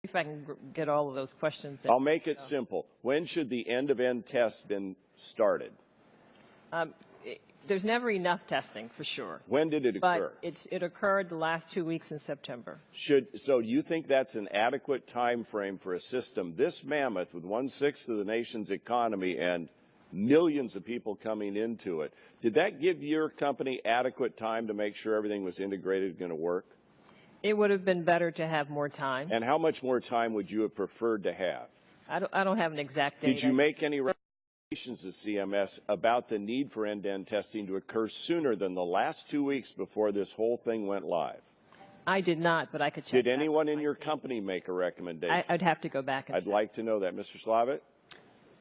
if I can get all of those questions. I'll make it simple. When should the end-of-end test been started? There's never enough testing, for sure. When did it occur? But it occurred the last 2 weeks in September. So you think that's an adequate time frame for a system this mammoth with 1/6 of the nation's economy and millions of people coming into it? Did that give your company adequate time to make sure everything was integrated and going to work? It would have been better to have more time. And how much more time would you have preferred to have? I don't have an exact date. Did you make any recommendations to CMS about the need for end-to-end testing to occur sooner than the last 2 weeks before this whole thing went live? I did not, but I could check. Did anyone in your company make a recommendation? I'd have to go back. I'd like to know that. Mr. Slavitt?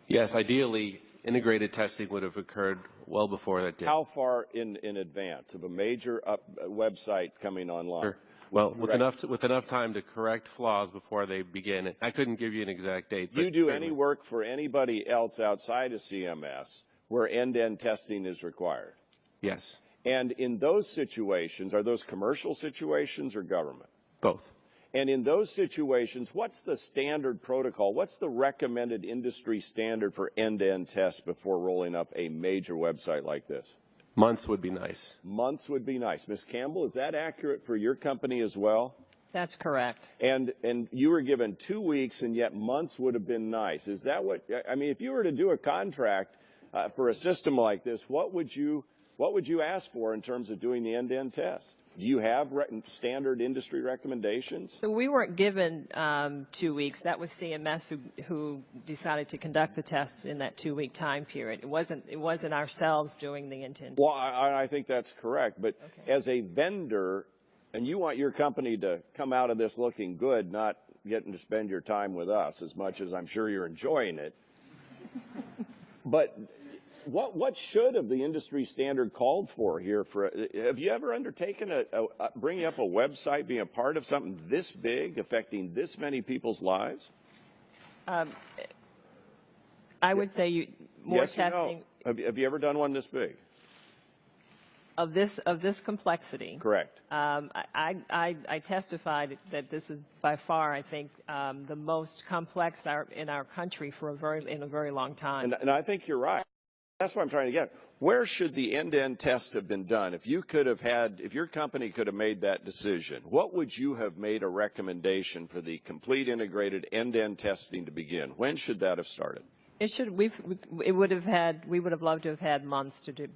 Yes, ideally, integrated testing would have occurred well before that did. How far in advance of a major website coming online? Sure. Well, with enough time to correct flaws before they begin. I couldn't give you an exact date. Do you do any work for anybody else outside of CMS where end-to-end testing is required? Yes. And in those situations, are those commercial situations or government? Both. And in those situations, what's the standard protocol? What's the recommended industry standard for end-to-end tests before rolling up a major website like this? Months would be nice. Months would be nice. Ms. Campbell, is that accurate for your company as well? That's correct. And you were given 2 weeks, and yet months would have been nice. Is that what, I mean, if you were to do a contract for a system like this, what would you ask for in terms of doing the end-to-end test? Do you have standard industry recommendations? So we weren't given 2 weeks. That was CMS who decided to conduct the tests in that 2-week time period. It wasn't ourselves doing the intent. Well, I think that's correct. But okay, as a vendor, and you want your company to come out of this looking good, not getting to spend your time with us as much as I'm sure you're enjoying it. But what should have the industry standard called for here? Have you ever undertaken bringing up a website, being a part of something this big, affecting this many people's lives? I would say more yes testing. Or no? Have you ever done one this big? Of this complexity. Correct. I testified that this is by far, I think, the most complex in our country for in a very long time. And I think you're right. That's what I'm trying to get. Where should the end-to-end test have been done? If you could have if your company could have made that decision, what would you have made a recommendation for the complete integrated end-to-end testing to begin? When should that have started? We would have loved to have had months to do.